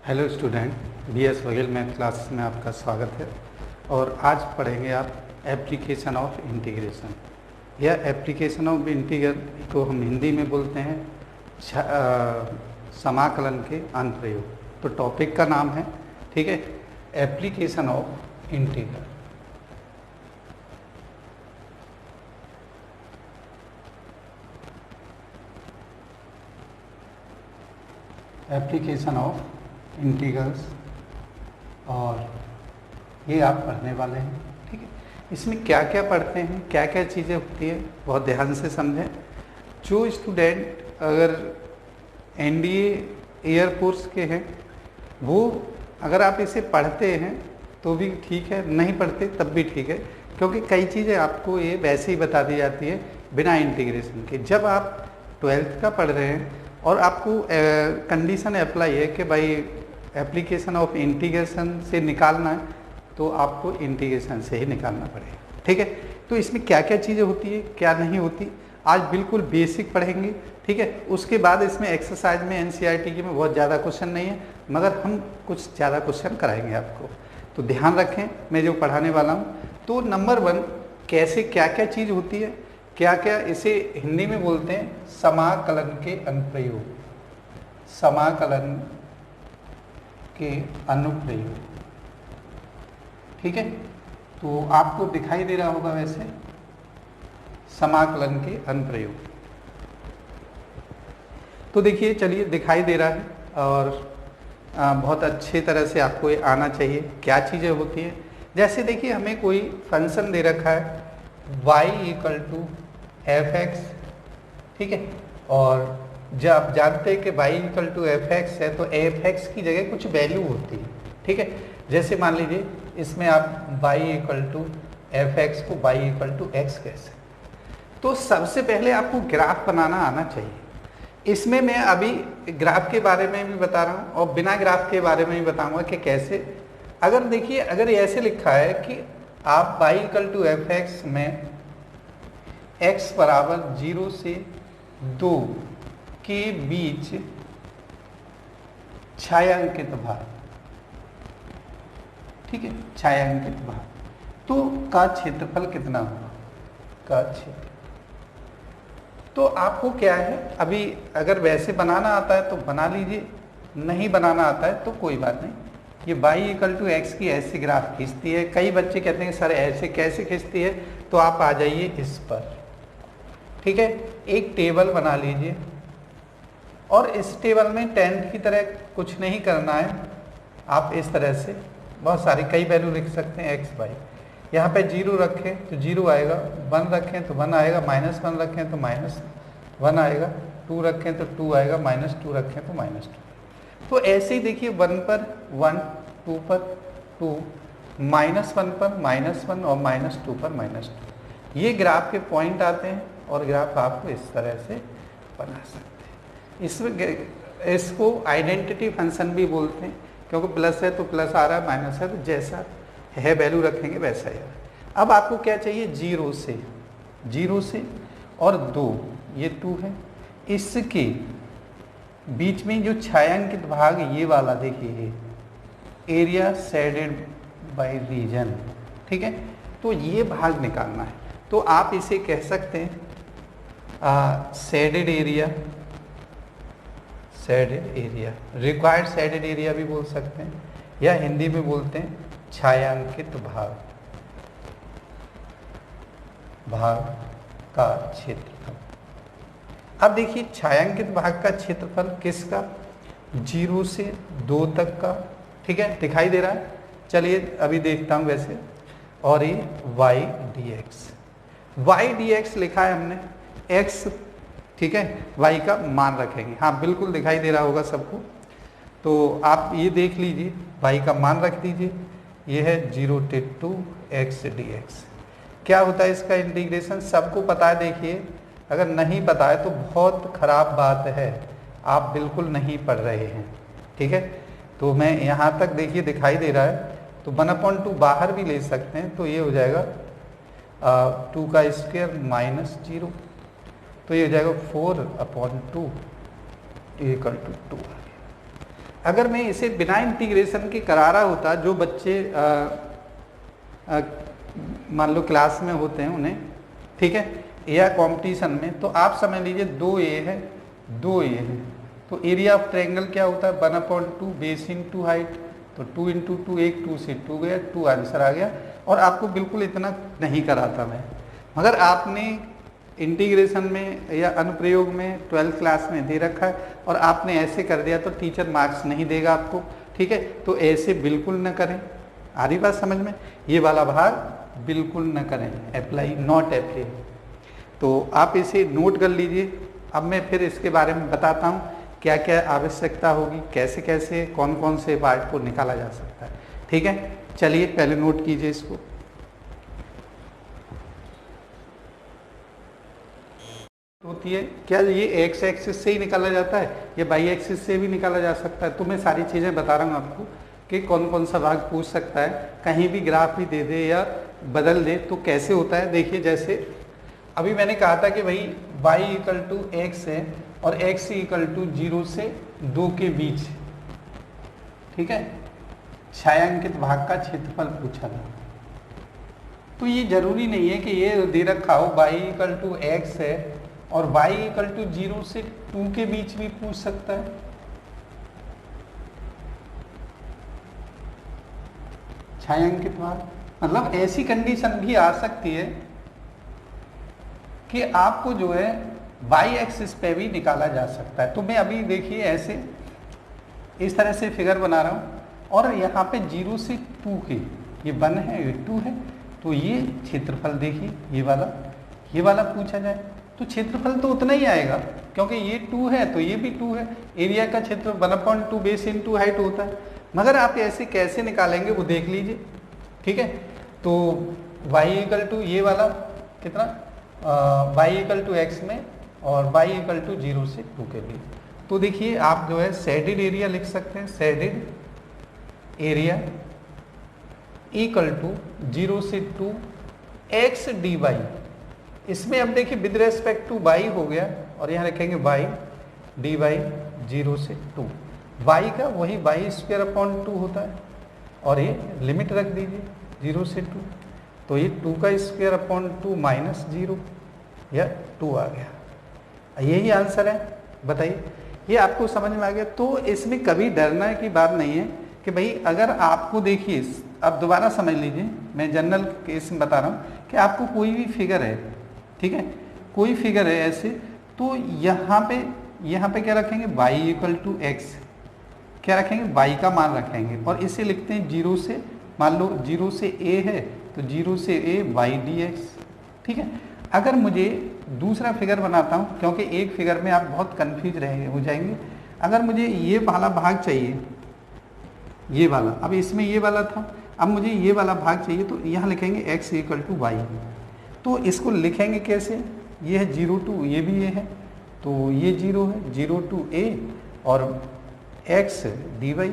Hello student, BS वगैरह math classes में आपका स्वागत है। और आज पढ़ेंगे आप एप्लीकेशन ऑफ इंटीग्रेशन या एप्लीकेशन ऑफ इंटीग्रल को हम हिंदी में बोलते हैं समाकलन के अनुप्रयोग। तो टॉपिक का नाम है, ठीक है, application of integral. Application of integrals, और ये आप पढ़ने वाले हैं, ठीक है। इसमें क्या क्या पढ़ते हैं, क्या क्या चीज़ें होती है, बहुत ध्यान से समझें। जो स्टूडेंट अगर NDA एयरफोर्स के हैं, वो अगर आप इसे पढ़ते हैं तो भी ठीक है, नहीं पढ़ते तब भी ठीक है, क्योंकि कई चीज़ें आपको ये वैसे ही बता दी जाती है बिना इंटीग्रेशन के। जब आप 12th का पढ़ रहे हैं और आपको कंडीशन अप्लाई है कि भाई एप्लीकेशन ऑफ इंटीग्रेशन से निकालना है, तो आपको इंटीग्रेशन से ही निकालना पड़ेगा, ठीक है। तो इसमें क्या क्या चीज़ें होती है, क्या नहीं होती, आज बिल्कुल बेसिक पढ़ेंगे, ठीक है। उसके बाद इसमें एक्सरसाइज में NCERT की में बहुत ज़्यादा क्वेश्चन नहीं है, मगर हम कुछ ज़्यादा क्वेश्चन कराएंगे आपको। तो ध्यान रखें मैं जो पढ़ाने वाला हूँ। तो नंबर 1, कैसे क्या क्या चीज़ होती है, क्या क्या, इसे हिंदी में बोलते हैं समाकलन के अनुप्रयोग। समाकलन के अनुप्रयोग, ठीक है। तो आपको दिखाई दे रहा होगा वैसे समाकलन के अनुप्रयोग। तो देखिए, चलिए दिखाई दे रहा है, और बहुत अच्छे तरह से आपको ये आना चाहिए क्या चीज़ें होती हैं। जैसे देखिए, हमें कोई फंक्शन दे रखा है y = f(x), ठीक है। और जब आप जानते हैं कि y = f(x) है, तो f(x) की जगह कुछ वैल्यू होती है, ठीक है। जैसे मान लीजिए इसमें आप y = f(x) को y = x कह सकते। तो सबसे पहले आपको ग्राफ बनाना आना चाहिए। इसमें मैं अभी ग्राफ के बारे में भी बता रहा हूँ और बिना ग्राफ के बारे में भी बताऊंगा कि कैसे। अगर देखिए, अगर ऐसे लिखा है कि आप y = f(x) में x = 0 से 2 के बीच छायांकित भाग, ठीक है, छायांकित भाग, तो का क्षेत्रफल कितना होगा, का क्षेत्र। तो आपको क्या है, अभी अगर वैसे बनाना आता है तो बना लीजिए, नहीं बनाना आता है तो कोई बात नहीं। ये y = x की ऐसी ग्राफ खींचती है। कई बच्चे कहते हैं सर ऐसे कैसे खींचती है, तो आप आ जाइए इस पर, ठीक है। एक टेबल बना लीजिए, और इस टेबल में 10th की तरह कुछ नहीं करना है। आप इस तरह से बहुत सारी कई वैल्यू लिख सकते हैं x, y। यहाँ पे 0 रखें तो 0 आएगा, 1 रखें तो 1 आएगा, -1 रखें तो -1 आएगा, 2 रखें तो 2 आएगा, -2 रखें तो -2। तो ऐसे ही देखिए, 1 पर 1, 2 पर 2, -1 पर -1 और -2 पर -2। ये ग्राफ के पॉइंट आते हैं, और ग्राफ आपको इस तरह से बना सकते हैं। इसमें इसको आइडेंटिटी फंक्शन भी बोलते हैं, क्योंकि प्लस है तो प्लस आ रहा है, माइनस है तो जैसा है वैल्यू रखेंगे वैसा ही। अब आपको क्या चाहिए, 0 से और 2, ये 2 है, इसके बीच में जो छायांकित भाग ये वाला देखिए, एरिया शेडेड बाय रीजन, ठीक है। तो ये भाग निकालना है। तो आप इसे कह सकते हैं shaded area, required shaded area भी बोल सकते हैं, या हिंदी में बोलते हैं छायांकित भाग का क्षेत्रफल। अब देखिए, छायांकित भाग का क्षेत्रफल किसका, 0 से 2 तक का, ठीक है, दिखाई दे रहा है। चलिए अभी देखता हूँ वैसे। और ये y dx लिखा है हमने, x, ठीक है, y का मान रखेंगे। हाँ बिल्कुल दिखाई दे रहा होगा सबको। तो आप ये देख लीजिए, y का मान रख दीजिए, ये है 0 से 2 x dx। क्या होता है इसका इंटीग्रेशन, सबको पता है। देखिए, अगर नहीं पता है तो बहुत खराब बात है, आप बिल्कुल नहीं पढ़ रहे हैं, ठीक है। तो मैं यहाँ तक देखिए दिखाई दे रहा है, तो 1/2 बाहर भी ले सकते हैं, तो ये हो जाएगा 2 का स्क्वायर -0, तो ये हो जाएगा 4/2 = 2 आ गया। अगर मैं इसे बिना इंटीग्रेशन के करा रहा होता, जो बच्चे मान लो क्लास में होते हैं उन्हें, ठीक है, या कंपटीशन में, तो आप समझ लीजिए 2a है, 2a है, तो एरिया ऑफ ट्रायंगल क्या होता है 1/2 बेस इंटू हाइट, तो 2 इंटू 2 1 2 से 2 गया, 2 आंसर आ गया। और आपको बिल्कुल इतना नहीं कराता मैं, मगर आपने इंटीग्रेशन में या अनुप्रयोग में 12th क्लास में दे रखा है और आपने ऐसे कर दिया तो टीचर मार्क्स नहीं देगा आपको, ठीक है। तो ऐसे बिल्कुल न करें, आ रही बात समझ में, ये वाला भाग बिल्कुल न करें, अप्लाई नॉट अप्लाई। तो आप इसे नोट कर लीजिए। अब मैं फिर इसके बारे में बताता हूँ क्या क्या आवश्यकता होगी, कैसे कैसे कौन कौन से पार्ट को निकाला जा सकता है, ठीक है। चलिए पहले नोट कीजिए इसको। होती है क्या, ये एक्स एक्सिस से ही निकाला जाता है, ये वाई एक्सिस से भी निकाला जा सकता है। तो मैं सारी चीज़ें बता रहा हूँ आपको कि कौन कौन सा भाग पूछ सकता है, कहीं भी ग्राफ भी दे दे या बदल दे तो कैसे होता है। देखिए जैसे अभी मैंने कहा था कि भाई y इक्वल टू एक्स है और x इक्वल टू 0 से 2 के बीच, ठीक है, छायांकित भाग का क्षेत्रफल पूछा था। तो ये जरूरी नहीं है कि ये दे रखा हो y इक्वल टू एक्स है और y इक्वल टू 0 से 2 के बीच भी पूछ सकता है। छायांकित भाग मतलब ऐसी कंडीशन भी आ सकती है कि आपको जो है वाई एक्सिस पे भी निकाला जा सकता है। तो मैं अभी देखिए ऐसे इस तरह से फिगर बना रहा हूँ और यहाँ पे 0 से 2 के, ये 1 है ये 2 है, तो ये क्षेत्रफल देखिए ये वाला पूछा जाए तो क्षेत्रफल तो उतना ही आएगा क्योंकि ये 2 है तो ये भी 2 है। एरिया का क्षेत्र 1/2 बेस इंटू हाइट होता है, मगर आप ऐसे कैसे निकालेंगे वो देख लीजिए, ठीक है। तो y इक्वल टू ये वाला कितना y इक्वल टू एक्स में और y इक्वल टू 0 से 2 के बीच। तो देखिए आप जो है शेडेड एरिया लिख सकते हैं, शेडेड एरिया इक्वल टू 0 से 2 x dy। इसमें अब देखिए विद रेस्पेक्ट टू y हो गया और यहाँ लिखेंगे y dy 0 से 2, y का वही y स्क्वायर अपॉन 2 होता है और ये लिमिट रख दीजिए 0 से 2, तो ये 2 का स्क्वायर अपॉन 2 माइनस 0 या 2 आ गया, यही आंसर है। बताइए ये आपको समझ में आ गया। तो इसमें कभी डरना की बात नहीं है कि भाई अगर आपको देखिए, अब दोबारा समझ लीजिए, मैं जनरल केस में बता रहा हूँ कि आपको कोई भी फिगर है, ठीक है, कोई फिगर है ऐसे, तो यहाँ पे क्या रखेंगे y इक्वल टू एक्स, क्या रखेंगे y का मान रखेंगे और इसे लिखते हैं 0 से, मान लो 0 से a है तो 0 से a y dx, ठीक है। अगर मुझे दूसरा फिगर बनाता हूँ क्योंकि एक फिगर में आप बहुत कंफ्यूज हो जाएंगे। अगर मुझे ये वाला भाग चाहिए, ये वाला, अब इसमें ये वाला था, अब मुझे ये वाला भाग चाहिए तो यहाँ लिखेंगे x इक्वल टू वाई। तो इसको लिखेंगे कैसे, ये है 0 टू, ये भी ये है तो ये 0 है, 0 टू a और x dy,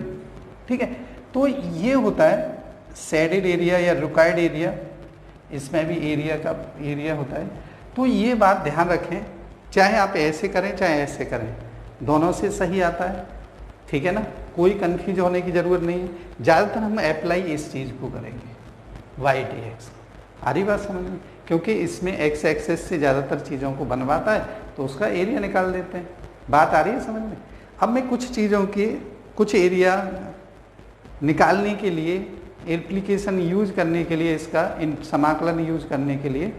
ठीक है। तो ये होता है शेडेड एरिया या रिक्वायर्ड एरिया, इसमें भी एरिया होता है। तो ये बात ध्यान रखें, चाहे आप ऐसे करें चाहे ऐसे करें, दोनों से सही आता है, ठीक है ना, कोई कंफ्यूज होने की ज़रूरत नहीं है। ज़्यादातर हम अप्लाई इस चीज़ को करेंगे वाई डी एक्स, आ रही बात समझ में, क्योंकि इसमें एक्स एक्सेस से ज़्यादातर चीज़ों को बनवाता है तो उसका एरिया निकाल देते हैं। बात आ रही है समझ में। अब मैं कुछ चीज़ों के कुछ एरिया निकालने के लिए, एप्लीकेशन यूज करने के लिए, इसका समाकलन यूज करने के लिए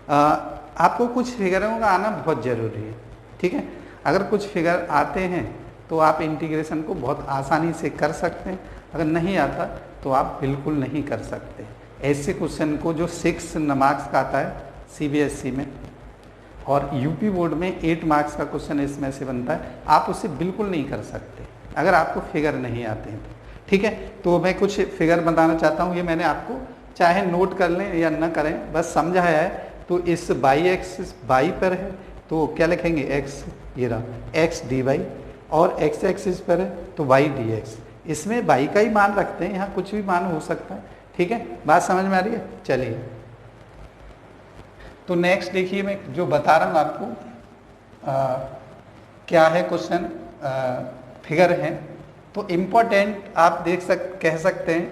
आपको कुछ फिगरों का आना बहुत ज़रूरी है, ठीक है। अगर कुछ फिगर आते हैं तो आप इंटीग्रेशन को बहुत आसानी से कर सकते हैं, अगर नहीं आता तो आप बिल्कुल नहीं कर सकते। ऐसे क्वेश्चन को जो 6 मार्क्स का आता है CBSE में और यूपी बोर्ड में 8 मार्क्स का क्वेश्चन इसमें से बनता है, आप उसे बिल्कुल नहीं कर सकते अगर आपको फिगर नहीं आते हैं तो, ठीक है। तो मैं कुछ फिगर बताना चाहता हूँ, ये मैंने आपको चाहे नोट कर लें या न करें, बस समझाया है। तो इस बाई एक्सिस बाई पर है तो क्या लिखेंगे x, ये रहा x dy, और x एक्सिस पर है तो y dx। इसमें y का ही मान रखते हैं, यहाँ कुछ भी मान हो सकता है, ठीक है। बात समझ में आ रही है। चलिए तो नेक्स्ट देखिए, मैं जो बता रहा हूँ आपको क्या है क्वेश्चन, फिगर है तो इम्पोर्टेंट आप कह सकते हैं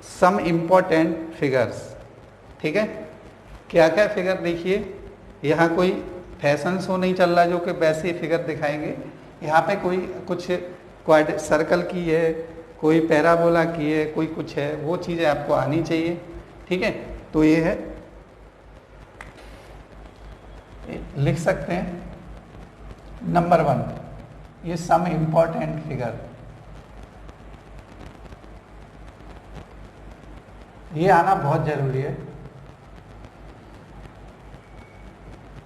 सम इम्पोर्टेंट फिगर्स। ठीक है, क्या क्या फिगर देखिए, यहाँ कोई फैशन शो नहीं चल रहा जो कि वैसे ही फिगर दिखाएंगे। यहाँ पे कोई कुछ क्वाड्रेटिक सर्कल की है, कोई पैराबोला की है, कोई कुछ है, वो चीज़ें आपको आनी चाहिए। ठीक है, तो ये है, लिख सकते हैं नंबर 1 ये सम इम्पोर्टेंट फिगर, ये आना बहुत जरूरी है।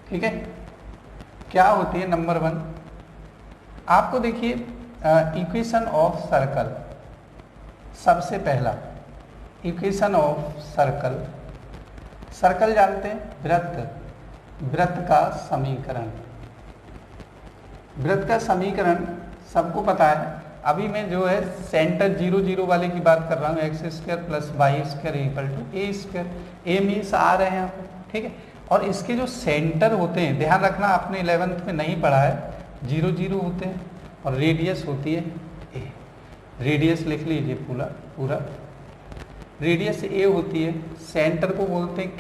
ठीक है, क्या होती है नंबर 1, आपको देखिए इक्वेशन ऑफ सर्कल, सबसे पहला इक्वेशन ऑफ सर्कल, सर्कल जानते हैं, वृत्त का समीकरण, वृत्त का समीकरण सबको पता है। अभी मैं जो है सेंटर 0 0 वाले की बात कर रहा हूँ, X square plus Y square equal to A square, A means आ रहे हैं यहाँ पे। ठीक है, और इसके जो सेंटर होते हैं, ध्यान रखना आपने 11th में नहीं पढ़ा है, 0 0 होते हैं और रेडियस होती है ए, रेडियस लिख लीजिए पूरा रेडियस ए होती है। सेंटर को बोलते हैं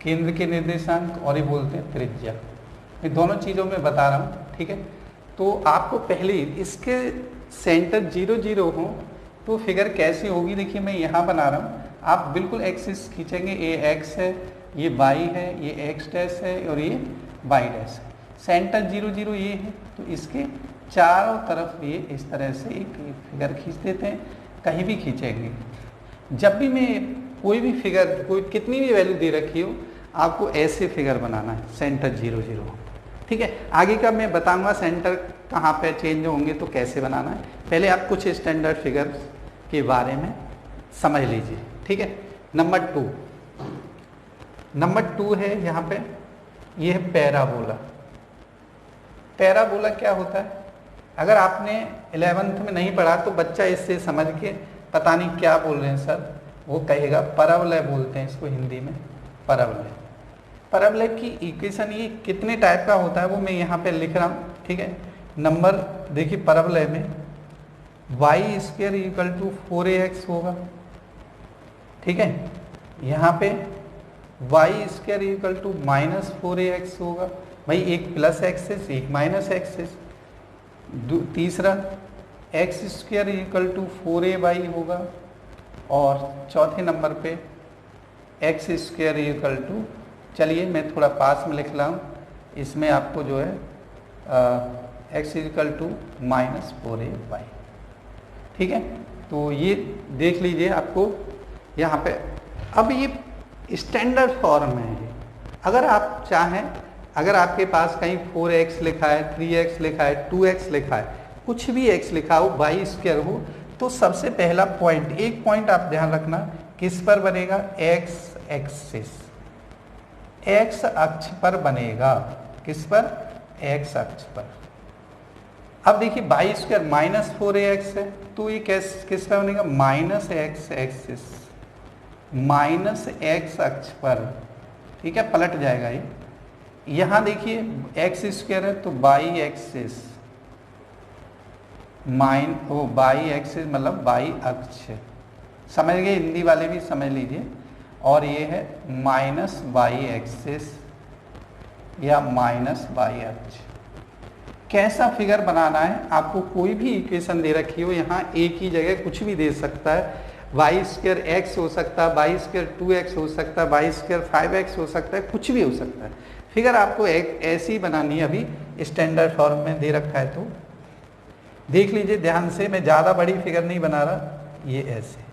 केंद्र के निर्देशांक, और ये बोलते हैं त्रिज्या। ये दोनों चीज़ों में बता रहा हूँ। ठीक है, तो आपको पहले इसके सेंटर 0 0 हो तो फिगर कैसी होगी, देखिए मैं यहाँ बना रहा हूँ, आप बिल्कुल एक्सिस खींचेंगे, ये एक्स है, ये वाई है, ये एक्स डैश है और ये वाई डैश है। सेंटर 0 0 ये है, तो इसके चारों तरफ ये इस तरह से एक फिगर खींच देते हैं। कहीं भी खींचेंगे, जब भी मैं कोई भी फिगर, कोई कितनी भी वैल्यू दे रखी हो, आपको ऐसे फिगर बनाना है, सेंटर 0 0। ठीक है, आगे का मैं बताऊंगा सेंटर कहाँ पे चेंज होंगे तो कैसे बनाना है। पहले आप कुछ स्टैंडर्ड फिगर के बारे में समझ लीजिए। ठीक है, नंबर 2 है यहाँ पे, ये है पैराबोला। पैराबोला क्या होता है, अगर आपने 11th में नहीं पढ़ा तो बच्चा इससे समझ के पता नहीं क्या बोल रहे हैं सर, वो कहेगा परवलय बोलते हैं इसको हिंदी में, परवलय। परवलय की इक्वेशन ये कितने टाइप का होता है वो मैं यहाँ पे लिख रहा हूँ। ठीक है, नंबर देखिए, परवलय में Y square equal to 4ax होगा। ठीक है, यहाँ पे Y square equal to -4ax होगा। भाई एक प्लस एक्सिस, एक माइनस एक्सिस। तीसरा X square equal to 4ay होगा, और चौथे नंबर पे एक्स स्क्वायर इक्वल टू, चलिए मैं थोड़ा पास में लिख रहा हूँ, इसमें आपको जो है एक्स इक्वल टू -4ay। ठीक है, तो ये देख लीजिए आपको यहाँ पे। अब ये स्टैंडर्ड फॉर्म है, अगर आप चाहें, अगर आपके पास कहीं 4x लिखा है, 3x लिखा है, 2x लिखा है, कुछ भी x लिखा हो, वाई स्क्वायर हो, तो सबसे पहला पॉइंट, एक पॉइंट आप ध्यान रखना, किस पर बनेगा, एक्स एक्सिस, एक्स अक्ष पर बनेगा। किस पर, एक्स अक्ष पर। अब देखिए वाई स्क्वायर -4ax है, तो ये किस पर बनेगा, -x एक्सिस, -x अक्ष पर। ठीक है, पलट जाएगा ये। यहाँ देखिए एक्स स्क्वायर है तो वाई एक्सिस, वाई एक्सिस मतलब वाई अक्ष, समझ गए, हिंदी वाले भी समझ लीजिए। और ये है -y एक्सिस या -y अक्ष। कैसा फिगर बनाना है, आपको कोई भी इक्वेशन दे रखी हो, यहाँ a की जगह कुछ भी दे सकता है, वाई स्क्वायर x हो सकता है, वाई स्क्वायर 2x हो सकता है, वाई स्क्वायर 5x हो सकता है, कुछ भी हो सकता है। फिगर आपको एक ऐसी बनानी है, अभी स्टैंडर्ड फॉर्म में दे रखा है तो देख लीजिए ध्यान से, मैं ज़्यादा बड़ी फिगर नहीं बना रहा, ये ऐसे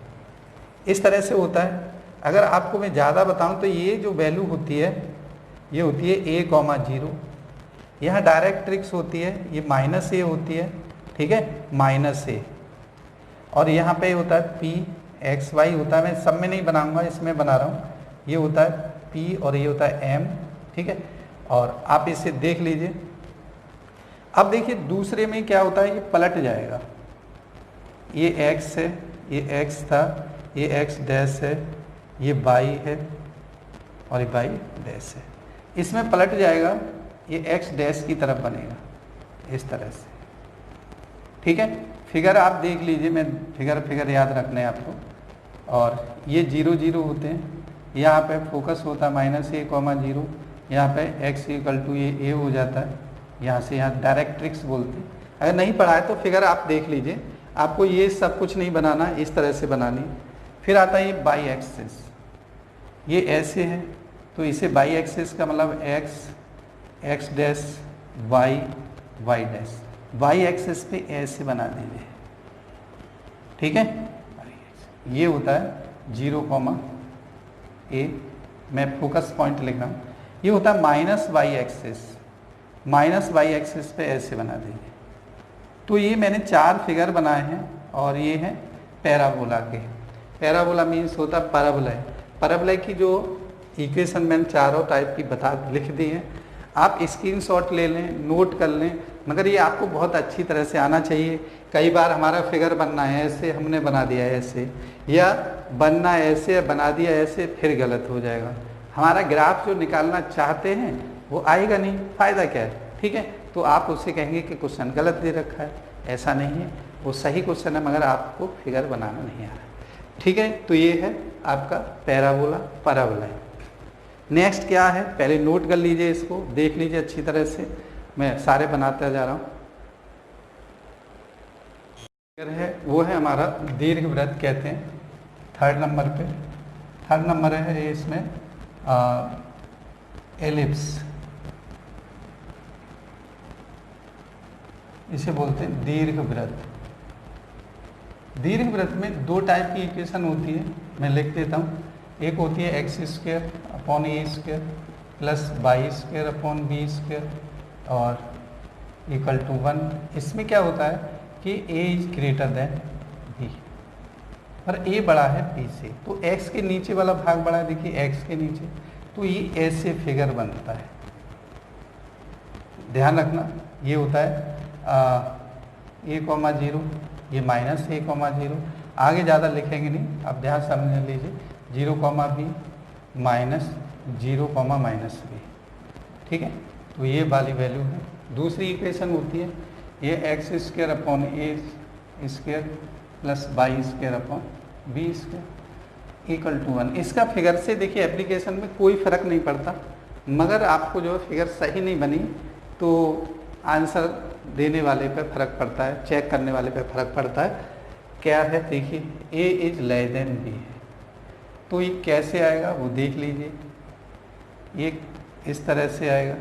इस तरह से होता है। अगर आपको मैं ज़्यादा बताऊं तो ये जो वैल्यू होती है, ये होती है a,0, यहाँ डायरेक्ट ट्रिक्स होती है, ये -a होती है। ठीक है, -a, और यहाँ पे होता है p x y होता है, मैं सब में नहीं बनाऊंगा, इसमें बना रहा हूँ। ये होता है p और ये होता है m। ठीक है, और आप इसे देख लीजिए। अब देखिए दूसरे में क्या होता है, ये पलट जाएगा, ये x है, ये x था, ये x डैश है, ये y है और ये y डैश है, इसमें पलट जाएगा। ये एक्स डैश की तरफ बनेगा इस तरह से, ठीक है। फिगर आप देख लीजिए, मैं फिगर याद रखना है आपको। और ये 0 0 होते हैं, यहाँ पे फोकस होता है -a,0, यहाँ पे x इक्वल टू ये a हो जाता है, यहाँ से यहाँ डायरेक्ट्रिक्स बोलते हैं। अगर नहीं पढ़ा है तो फिगर आप देख लीजिए, आपको ये सब कुछ नहीं बनाना, इस तरह से बनानी। फिर आता है ये बाई एक्सिस, ये ऐसे है तो इसे बाई एक्सिस का मतलब x डैश y डैश, वाई एक्सिस पे ऐसे बना दीजिए, ठीक है। ये होता है 0, a, मैं फोकस पॉइंट लिख रहा हूँ। ये होता है -y एक्सिस पे ऐसे बना दीजिए। तो ये मैंने 4 फिगर बनाए हैं और ये है पैराबोला के। पैराबोला मीन्स होता है पैराबोला। पैराबोला की जो इक्वेशन मैंने चारों टाइप की लिख दी है, आप स्क्रीनशॉट ले लें, नोट कर लें, मगर ये आपको बहुत अच्छी तरह से आना चाहिए। कई बार हमारा फिगर बनना है ऐसे, हमने बना दिया ऐसे, या बनना ऐसे बना दिया ऐसे, फिर गलत हो जाएगा। हमारा ग्राफ जो निकालना चाहते हैं वो आएगा नहीं, फ़ायदा क्या है, ठीक है। तो आप उससे कहेंगे कि क्वेश्चन गलत दे रखा है, ऐसा नहीं है, वो सही क्वेश्चन है, मगर आपको फिगर बनाना नहीं आ रहा, ठीक है। तो ये है आपका पैराबोला, पैराबोला है। नेक्स्ट क्या है, पहले नोट कर लीजिए, इसको देख लीजिए अच्छी तरह से, मैं सारे बनाता जा रहा हूँ। है वो है हमारा दीर्घवृत्त कहते हैं, 3rd नंबर पे। 3rd नंबर है ये, इसमें एलिप्स इसे बोलते हैं दीर्घवृत्त। दीर्घवृत्त में 2 टाइप की इक्वेशन होती है, मैं लिख देता हूँ। एक होती है x² upon a² plus y² upon b² और इक्वल टू 1। इसमें क्या होता है कि a is greater than b, और a बड़ा है b से, तो x के नीचे वाला भाग बड़ा है, देखिए x के नीचे, तो ये ऐसे फिगर बनता है। ध्यान रखना, ये होता है a,0, ये -a,0। आगे ज़्यादा लिखेंगे नहीं, आप ध्यान समझ लीजिए, 0, b -0, -b, ठीक है। तो ये वाली वैल्यू है। दूसरी इक्वेशन होती है ये x² upon a² plus y² upon b² equal to 1। इसका फिगर से देखिए एप्लीकेशन में कोई फ़र्क नहीं पड़ता, मगर आपको जो फिगर सही नहीं बनी तो आंसर देने वाले पे फ़र्क पड़ता है, चेक करने वाले पे फ़र्क पड़ता है। क्या है देखिए, a is less than b है, तो ये कैसे आएगा वो देख लीजिए। ये इस तरह से आएगा,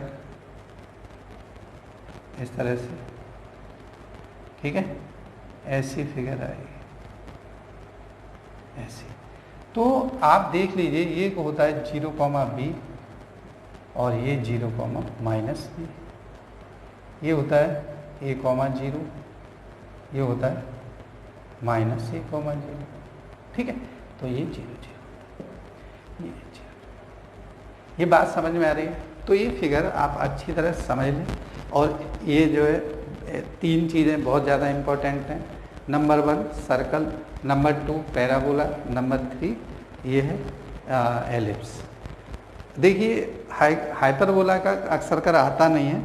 इस तरह से, ठीक है, ऐसी फिगर आएगी ऐसी। तो आप देख लीजिए, ये होता है 0, b और ये 0, -b। ये होता है a, 0, ये होता है -a, 0, ठीक है। तो ये 0, 0, ये बात समझ में आ रही है। तो ये फिगर आप अच्छी तरह समझ लें, और ये जो है 3 चीज़ें बहुत ज़्यादा इम्पोर्टेंट हैं। Number 1 circle, number 2 parabola, number 3 ये है एलिप्स। देखिए हाइपरबोला का अक्सर कर आता नहीं है,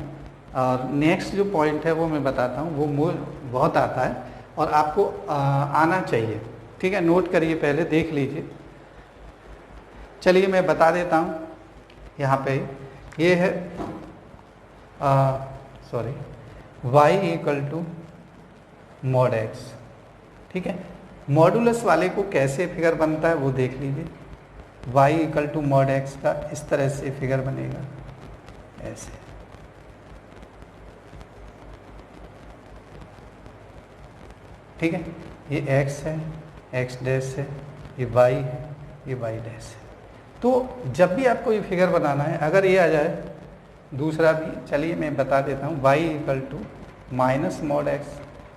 और नेक्स्ट जो पॉइंट है वो मैं बताता हूँ, वो बहुत आता है और आपको आना चाहिए, ठीक है। नोट करिए, पहले देख लीजिए। चलिए मैं बता देता हूँ। यहाँ पे ये है y equal to mod x, ठीक है। मॉडुलस वाले को कैसे फिगर बनता है वो देख लीजिए। y equal to mod x का इस तरह से फिगर बनेगा, ऐसे, ठीक है। ये x है, x डैश है, ये y है, ये y डैश है। तो जब भी आपको ये फिगर बनाना है, अगर ये आ जाए, दूसरा भी चलिए मैं बता देता हूँ, y equal to -mod x,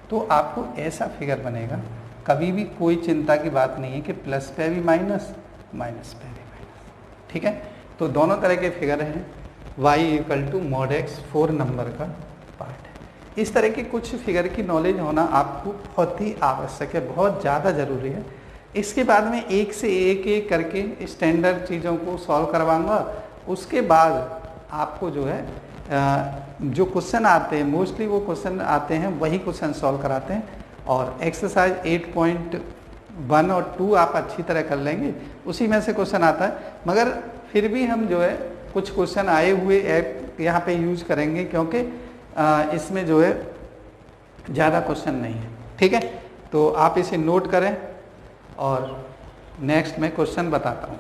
तो आपको ऐसा फिगर बनेगा। कभी भी कोई चिंता की बात नहीं है कि प्लस पे भी माइनस, माइनस पे भी माइनस, ठीक है। तो दोनों तरह के फिगर हैं। y equal to mod x 4 number का पार्ट है। इस तरह की कुछ फिगर की नॉलेज होना आपको बहुत ही आवश्यक है, बहुत ज़्यादा ज़रूरी है। इसके बाद में एक से एक करके स्टैंडर्ड चीज़ों को सॉल्व करवाऊँगा। उसके बाद आपको जो है जो क्वेश्चन आते हैं मोस्टली वो क्वेश्चन आते हैं वही क्वेश्चन सॉल्व कराते हैं। और एक्सरसाइज 8.1 और 2 आप अच्छी तरह कर लेंगे, उसी में से क्वेश्चन आता है। मगर फिर भी हम जो है कुछ क्वेश्चन आए हुए ऐप यहाँ पे यूज करेंगे, क्योंकि इसमें जो है ज़्यादा क्वेश्चन नहीं है। ठीक है, तो आप इसे नोट करें और नेक्स्ट में क्वेश्चन बताता हूँ।